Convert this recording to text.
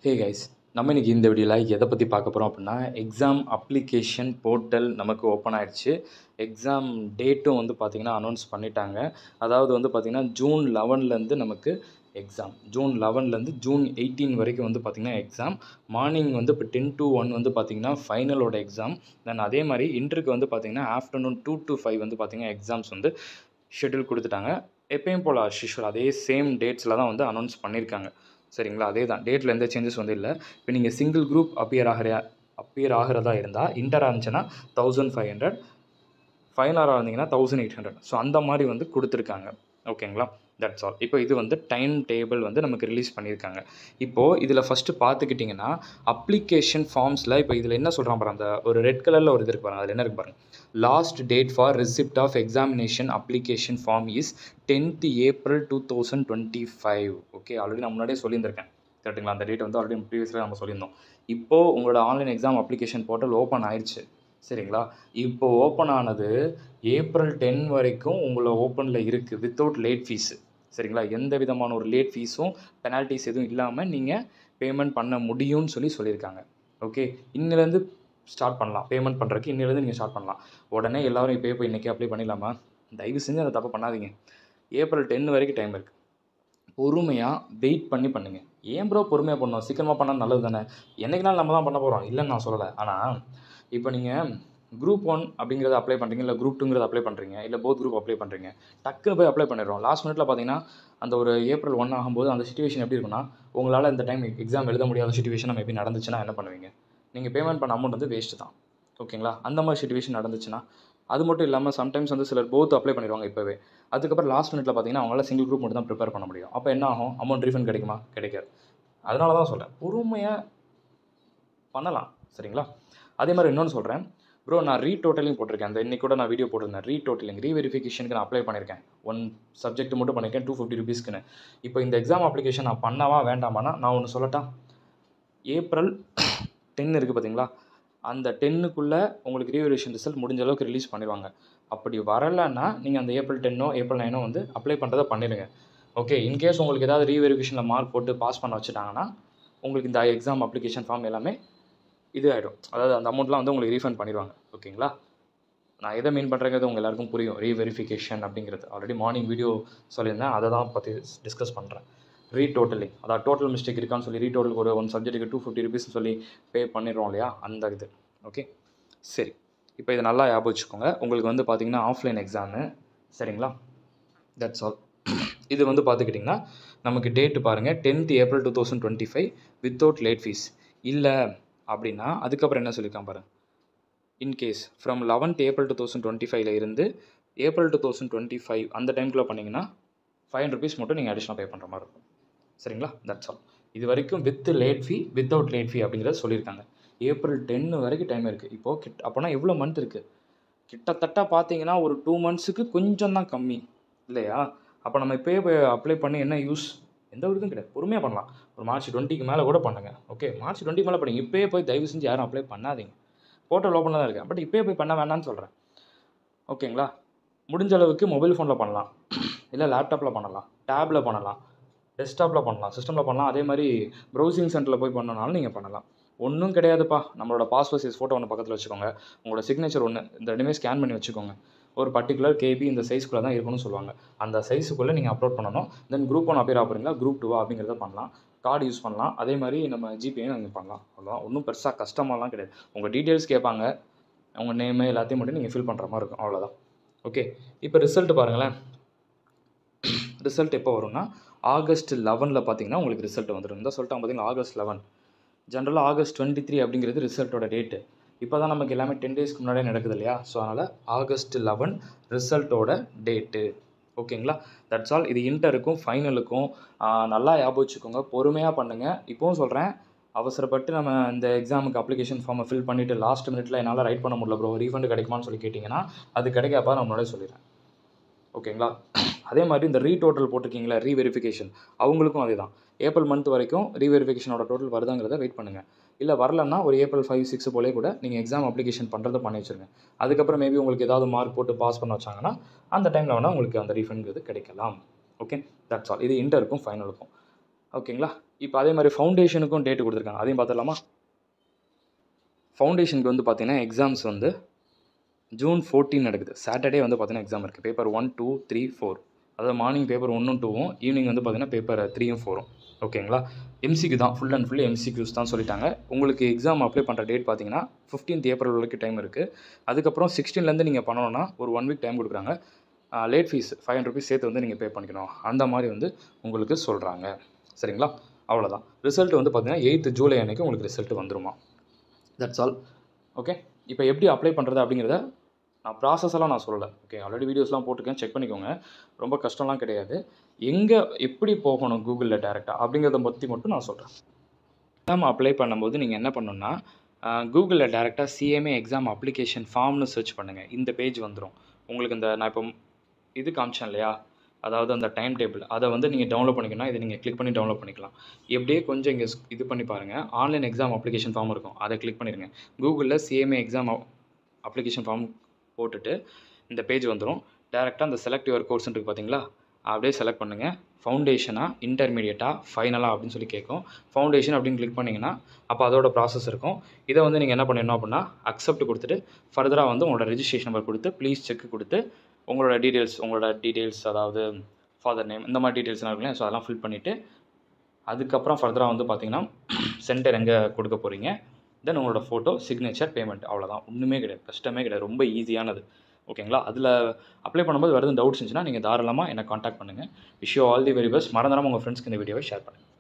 Hey guys, நம்ம இன்னைக்கு இந்த வீடியோவில் எதை பற்றி பார்க்க போகிறோம் அப்படின்னா, எக்ஸாம் அப்ளிகேஷன் போர்ட்டல் நமக்கு ஓப்பன் ஆயிடுச்சு. எக்ஸாம் டேட்டும் வந்து பார்த்திங்கன்னா அனௌன்ஸ் பண்ணிட்டாங்க. அதாவது வந்து பார்த்திங்கன்னா ஜூன் 11லேருந்து நமக்கு எக்ஸாம். ஜூன் 11லேருந்து ஜூன் 18 வரைக்கும் வந்து பார்த்திங்கன்னா எக்ஸாம். மார்னிங் வந்து இப்போ 10 to 1 வந்து பார்த்திங்கன்னா ஃபைனலோட எக்ஸாம். தென் அதே மாதிரி இன்டருக்கு வந்து பார்த்திங்கன்னா ஆஃப்டர்நூன் 2 to 5 வந்து பார்த்திங்கன்னா எக்ஸாம்ஸ் வந்து ஷெட்யூல் கொடுத்துட்டாங்க. எப்பயும் போல் ஷிஷுவல் அதே சேம் டேட்ஸில் தான் வந்து அனௌன்ஸ் பண்ணியிருக்காங்க. சரிங்களா, அதே தான் டேட்டில் எந்த சேஞ்சஸ் வந்து இல்லை. இப்போ நீங்கள் சிங்கிள் குரூப் அப்பியர் ஆகிறதா இருந்தால் இன்டராக இருந்துச்சுன்னா 1500, ஃபைனலாக இருந்தீங்கன்னா 1800. ஸோ அந்த மாதிரி வந்து கொடுத்துருக்காங்க. ஓகேங்களா, தட்ஸ் ஆல். இப்போ இது வந்து டைம் டேபிள் வந்து நமக்கு ரிலீஸ் பண்ணியிருக்காங்க. இப்போது இதில் ஃபஸ்ட்டு பார்த்துக்கிட்டிங்கன்னா அப்ளிகேஷன் ஃபார்ம்ஸில் இப்போ இதில் என்ன சொல்கிறான் பாருங்க, அந்த ஒரு ரெட் கலரில் ஒரு இது இருக்கு பாருங்க, அதில் என்ன இருக்கு பாருங்க, last date for receipt of examination application form is 10th April 2025. Okay, already நான் முன்னாடியே சொல்லியிருந்திருக்கேன். கரெக்டுங்களா, அந்த டேட் வந்து ஆல்ரெடி ப்ரீவியஸில் நம்ம சொல்லியிருந்தோம். இப்போது உங்களோட online exam application portal open ஆயிடுச்சு. சரிங்களா, இப்போ ஓப்பன் ஆனது April 10 வரைக்கும் உங்களை ஓப்பனில் இருக்குது வித்தவுட் லேட் ஃபீஸு. சரிங்களா, எந்த விதமான ஒரு லேட் ஃபீஸும் பெனால்ட்டிஸ் எதுவும் இல்லாமல் நீங்கள் பேமெண்ட் பண்ண முடியும்னு சொல்லியிருக்காங்க. ஓகே, இன்னிலேருந்து ஸ்டார்ட் பண்ணலாம். பேமெண்ட் பண்ணுறதுக்கு இன்னிலேருந்து நீங்கள் ஸ்டார்ட் பண்ணலாம். உடனே எல்லோரும் இப்போ போய் இன்றைக்கி அப்ளை பண்ணிடலாமா? தயவு செஞ்சு அதை தப்பு பண்ணாதீங்க. April 10 வரைக்கும் டைம் இருக்குது. பொறுமையாக வெயிட் பண்ணி பண்ணுங்கள். ஏன் ப்ரோ பொறுமையாக பண்ணணும்? சீக்கிரமாக பண்ணால் நல்லது தானே. என்றைக்குனாலும் நம்ம தான் பண்ண போகிறோம், இல்லைன்னு நான் சொல்லலை. ஆனால் இப்போ நீங்கள் குரூப் 1 அப்படிங்கிறத அப்ளை பண்ணுறீங்க, இல்லை குரூப் 2ங்கிறத அப்ளை பண்ணுறீங்க, இல்லை போத் குரூப் அப்ளை பண்ணுறீங்க, டக்குன்னு போய் அப்ளை பண்ணிடுறோம். லாஸ்ட் மினிட்ல பார்த்தீங்கன்னா அந்த ஒரு April 1 ஆகும்போது அந்த சிச்சுவேஷன் எப்படி இருக்குன்னா, உங்களால் இந்த டைம் எக்ஸாம் எழுத முடியாத சிச்சுவேஷன் மேபி நடந்துச்சுன்னா என்ன பண்ணுவீங்க? நீங்கள் பேமெண்ட் பண்ண அமௌண்ட் வந்து வேஸ்ட்டு தான். ஓகேங்களா, அந்த மாதிரி சிச்சுவேஷன் நடந்துச்சுன்னா. அது மட்டும் இல்லாமல் சம்டைம்ஸ் வந்து சிலர் போத் அப்ளை பண்ணிடுவாங்க இப்போவே. அதுக்கப்புறம் லாஸ்ட் மினிட்ல பார்த்தீங்கன்னா அவங்களால சிங்கிள் குரூப் மட்டும் தான் ப்ரிப்பேர் பண்ண முடியும். அப்போ என்ன ஆகும்? அமௌண்ட் ரீஃபண்ட் கிடைக்குமா? கிடைக்காது. அதனால தான் சொல்கிறேன், பொறுமையாக பண்ணலாம். சரிங்களா, அதே மாதிரி இன்னொன்று சொல்கிறேன் ப்ரோ, நான் ரீடோட்டலிங் போட்டிருக்கேன். அந்த இன்றைக்கி கூட நான் வீடியோ போட்டிருந்தேன். ரீவெரிஃபிகேஷனுக்கு நான் அப்ளை பண்ணியிருக்கேன். 1 சப்ஜெக்ட் மட்டும் பண்ணியிருக்கேன், 250 rupeesக்குன்னு. இப்போ இந்த எக்ஸாம் அப்ளிகேஷன் நான் பண்ணவா வேண்டாமானா, நான் ஒன்று சொல்லட்டா? April 10 இருக்குது பார்த்தீங்களா, அந்த 10க்குள்ளே உங்களுக்கு ரீவெரிஃபிகேஷன் ரிசல்ட் முடிஞ்ச அளவுக்கு ரிலீஸ் பண்ணிடுவாங்க. அப்படி வரலைன்னா நீங்கள் அந்த April 10ஓ April 9ஓ வந்து அப்ளை பண்ணுறதை பண்ணிடுங்க. ஓகே, இன்கேஸ் உங்களுக்கு ஏதாவது ரீவெரிஃபிகேஷனில் மார்க் போட்டு பாஸ் பண்ண வச்சுட்டாங்கன்னா உங்களுக்கு இந்த எக்ஸாம் அப்ளிகேஷன் ஃபார்ம் எல்லாமே இது ஆகிடும். அதாவது அந்த அமௌண்ட்லாம் வந்து உங்களுக்கு ரீஃபண்ட் பண்ணிடுவாங்க. ஓகேங்களா, நான் எதை மீன் பண்ணுறேங்கிறது உங்கள் எல்லாருக்கும் புரியும். ரீவெரிஃபிகேஷன் அப்படிங்கிறது ஆல்ரெடி மார்னிங் வீடியோ சொல்லியிருந்தேன், அதை தான் பற்றி டிஸ்கஸ் பண்ணுறேன். ரீடோட்டலிங், அதாவது டோட்டல் மிஸ்டேக் இருக்கான்னு சொல்லி ரீடோட்டலுக்கு ஒரு 1 சப்ஜெக்ட்டுக்கு 250 rupees சொல்லி பே பண்ணிடுறோம் இல்லையா, அந்த இது. ஓகே, சரி. இப்போ இதை நல்லா ஞாபகம் வச்சுக்கோங்க. உங்களுக்கு வந்து பார்த்திங்கன்னா ஆஃப்லைன் எக்ஸாமு. சரிங்களா, தட்ஸ் ஆல். இது வந்து பார்த்துக்கிட்டிங்கன்னா நமக்கு டேட்டு பாருங்கள், 10th April 2025 without late fees. இல்லை அப்படின்னா அதுக்கப்புறம் என்ன சொல்லியிருக்கான் பாருங்கள், இன்கேஸ் ஃப்ரம் 11th April 2025 இருந்து April 2025 அந்த டைம்குள்ளே பண்ணிங்கன்னா 500 rupees மட்டும் நீங்கள் அடிஷ்னல் பே பண்ணுற மாதிரி இருக்கும். சரிங்களா, தட்ஸ் ஆல். இது வரைக்கும் with late fee without late ஃபீ அப்படிங்கிறத சொல்லியிருக்காங்க. April 10 வரைக்கும் டைம் இருக்குது. இப்போது அப்போனா எவ்வளோ மந்த் இருக்குது? கிட்டத்தட்ட பார்த்தீங்கன்னா ஒரு 2 monthsக்கு கொஞ்சம் தான் கம்மி இல்லையா? அப்போ நம்ம இப்போயே போய் அப்ளை பண்ணி என்ன யூஸ்? எந்த ஒரு இதுவும் கிடையாது. பொறுமையாக பண்ணலாம். ஒரு March 20க்கு மேலே கூட பண்ணுங்கள். ஓகே, March 20 மேலே பண்ணுங்க. இப்போயே போய் தயவு செஞ்சு யாரும் அப்ளை பண்ணாதீங்க. போர்ட்டல் ஓப்பனில் தான் இருக்கேன், பட் இப்போயே போய் பண்ண வேண்டாம்னு சொல்கிறேன். ஓகேங்களா, முடிஞ்ச அளவுக்கு மொபைல் ஃபோனில் பண்ணலாம், இல்லை லேப்டாப்பில் பண்ணலாம், டேப்பில் பண்ணலாம், டெஸ்க்டாப்பில் பண்ணலாம், சிஸ்டமில் பண்ணலாம். அதே மாதிரி ப்ரௌசிங் சென்டரில் போய் பண்ணனாலும் நீங்கள் பண்ணலாம். ஒன்றும் கிடையாதுப்பா. நம்மளோட பாஸ்போர்ட் சைஸ் ஃபோட்டோ ஒன்று பக்கத்தில் வச்சுக்கோங்க, உங்களோட சிக்னேச்சர் ஒன்று இந்த ரெண்டுமே ஸ்கேன் பண்ணி வச்சுக்கோங்க. ஒரு பர்டிகுலர் கேபி இந்த சைஸ்க்குள்ளே தான் இருக்கணும்னு சொல்லுவாங்க. அந்த சைஸுக்குள்ளே நீங்கள் அப்லோட் பண்ணணும். தென் குரூப் 1 அப்பியர் ஆகிறீங்களா, குரூப் 2 அப்படிங்கிறத பண்ணலாம். கார்டு யூஸ் பண்ணலாம். அதே மாதிரி நம்ம ஜிபேயும் நீங்கள் பண்ணலாம். அவ்வளோதான், ஒன்றும் பெருசாக கஷ்டமாலாம் கிடையாது. உங்கள் டீட்டெயில்ஸ் கேட்பாங்க, உங்கள் நேமு எல்லாத்தையும் மட்டும் நீங்கள் ஃபில் பண்ணுற மாதிரி இருக்கும், அவ்வளோதான். ஓகே, இப்போ ரிசல்ட் பாருங்களேன். ரிசல்ட் எப்போ வரும்னா August 11 பார்த்தீங்கன்னா உங்களுக்கு ரிசல்ட் வந்துடும். தான் சொல்லிட்டாங்க பார்த்தீங்கன்னா August 11. ஜென்ரலாக August 23 அப்படிங்கிறது ரிசல்ட்டோட டேட்டு. இப்போ தான் நமக்கு எல்லாமே 10 daysக்கு முன்னாடியே நடக்குது இல்லையா? ஸோ அதனால் August 11 ரிசல்ட்டோட டேட்டு. ஓகேங்களா, தட்ஸ் ஆல். இது இன்டருக்கும் ஃபைனலுக்கும் நல்லா ஞாபகம் வச்சுக்கோங்க. பொறுமையாக பண்ணுங்கள். இப்போவும் சொல்கிறேன், அவசரப்பட்டு நம்ம இந்த எக்ஸாமுக்கு அப்ளிகேஷன் ஃபார்மை ஃபில் பண்ணிவிட்டு லாஸ்ட் மினிட்ல என்னால் ரைட் பண்ண முடியல ப்ரோ, ரீஃபண்ட் கிடைக்குமான்னு சொல்லி கேட்டிங்கன்னா அது கிடைக்காப்பா, நான் முன்னாடியே சொல்லிடுறேன். ஓகேங்களா, அதே மாதிரி இந்த ரீடோட்டல் போட்டிருக்கீங்களா, ரீவெரிஃபிகேஷன், அவங்களுக்கும் அதே தான். April month வரைக்கும் ரீவெரிஃபிகேஷனோட டோட்டல் வருதாங்கிறத வெயிட் பண்ணுங்கள். இல்லை வரலன்னா ஒரு April 5, 6 போலே கூட நீங்கள் எக்ஸாம் அப்ளிகேஷன் பண்ணுறதை பண்ணி வச்சுருங்க. அதுக்கப்புறம் மேபி உங்களுக்கு ஏதாவது மார்க் போட்டு பாஸ் பண்ண வச்சாங்கன்னா அந்த டைமில் வேணால் உங்களுக்கு அந்த ரீஃபண்ட்ங்கிறது கிடைக்கலாம். Okay, that's all. இது இன்டருக்கும் ஃபைனலுக்கும். ஓகேங்களா, இப்போ அதே மாதிரி ஃபவுண்டேஷனுக்கும் டேட்டு கொடுத்துருக்காங்க, அதையும் பார்த்துடலாமா? ஃபவுண்டேஷனுக்கு வந்து பார்த்தீங்கன்னா எக்ஸாம்ஸ் வந்து ஜூன் 14 நடக்குது. சாட்டர்டே வந்து பார்த்தீங்கன்னா எக்ஸாம் இருக்குது. பேப்பர் 1, 2, 3, 4. அதாவது மார்னிங் பேப்பர் 1ம் 2ம், ஈவினிங் வந்து பார்த்தீங்கன்னா பேப்பர் 3ம் 4ம். ஓகேங்களா? எம்சிக்யூ தான், ஃபுல் அண்ட் ஃபுல் எம்சிக்யூஸ் தான் சொல்லிட்டாங்க. உங்களுக்கு எக்ஸாம் அப்ளை பண்ணுற டேட் பார்த்தீங்கன்னா 15th ஏப்ரல் வரைக்கும் டைம் இருக்குது. அதுக்கப்புறம் 16லேருந்து நீங்கள் பண்ணணும்னா ஒரு 1 வீக் டைம் கொடுக்குறாங்க. லேட் ஃபீஸ் ₹500 சேர்த்து வந்து நீங்கள் பே பண்ணிக்கணும். அந்த மாதிரி வந்து உங்களுக்கு சொல்கிறாங்க. சரிங்களா? அவ்வளோதான். ரிசல்ட் வந்து பார்த்தீங்கன்னா 8th ஜூலை அன்றைக்கி உங்களுக்கு ரிசல்ட் வந்துருமா. That's all. ஓகே, இப்போ எப்படி அப்ளை பண்ணுறது அப்படிங்கிறத நான் ப்ராசஸெல்லாம் நான் சொல்லலை. ஓகே, ஆல்ரெடி வீடியோஸ்லாம் போட்டிருக்கேன், செக் பண்ணிக்கோங்க. ரொம்ப கஷ்டம்லாம் கிடையாது. எங்கே எப்படி போகணும் கூகுளில் டேரெக்டாக அப்படிங்கிறத பற்றி மட்டும் நான் சொல்கிறேன். எக்ஸாம் அப்ளை பண்ணும்போது நீங்கள் என்ன பண்ணணுன்னா, கூகுளில் டேரெக்டாக சிஎம்ஏ எக்ஸாம் அப்ளிகேஷன் ஃபார்ம்னு சர்ச் பண்ணுங்கள். இந்த பேஜ் வந்துடும் உங்களுக்கு. இந்த நான் இப்போ இது காமிச்சேன் இல்லையா, அதாவது அந்த டைம் டேபிள், அதை வந்து நீங்கள் டவுன்லோட் பண்ணிக்கணும். இதை நீங்கள் கிளிக் பண்ணி டவுன்லோட் பண்ணிக்கலாம். எப்படியே கொஞ்சம் இங்கே இது பண்ணி பாருங்கள், ஆன்லைன் எக்ஸாம் அப்ளிகேஷன் ஃபார்ம் இருக்கும், அதை கிளிக் பண்ணிடுங்க. கூகுளில் சிஎம்ஏ எக்ஸாம் அப்ளிகேஷன் ஃபார்ம் போட்டுட்டு இந்த பேஜ் வந்துடும். டேரெக்டாக அந்த செலக்ட் யுவர் கோர்ஸ் இருக்குது பார்த்தீங்களா, அப்படியே செலக்ட் பண்ணுங்கள். ஃபவுண்டேஷனா, இன்டர்மீடியட்டாக, ஃபைனலாக அப்படின்னு சொல்லி கேட்கும். ஃபவுண்டேஷன் அப்படின்னு கிளிக் பண்ணிங்கன்னா அப்போ அதோட ப்ராசஸ் இருக்கும். இதை வந்து நீங்கள் என்ன பண்ணிடணும் அப்படின்னா அக்செப்ட் கொடுத்துட்டு ஃபர்தராக வந்து உங்களோட ரெஜிஸ்ட்ரேஷன் நம்பர் கொடுத்து ப்ளீஸ் செக் கொடுத்து உங்களோட டீட்டெயில்ஸ் அதாவது ஃபாதர் நேம் இந்த மாதிரி டீட்டெயில்ஸ்லாம் இருக்குல்லையா, ஸோ அதெல்லாம் ஃபில் பண்ணிவிட்டு அதுக்கப்புறம் ஃபர்தராக வந்து பார்த்தீங்கன்னா சென்டர் எங்கே கொடுக்க போகிறீங்க, தென் உங்களோட ஃபோட்டோ, சிக்னேச்சர், பேமெண்ட், அவ்வளோதான். ஒன்றுமே கிடையாது, கஷ்டமே கிடையாது, ரொம்ப ஈஸியானது. ஓகேங்களா? அதில் அப்ளை பண்ணும்போது வேறு எதுவும் டவுட்ஸ் இருந்துச்சுன்னா நீங்கள் தாராளமாக என்னை காண்டாக்ட் பண்ணுங்கள். Wish you all the very best. மறந்துடாமல் உங்கள் ஃப்ரெண்ட்ஸ்க்கு இந்த வீடியோவை ஷேர் பண்ணுங்கள்.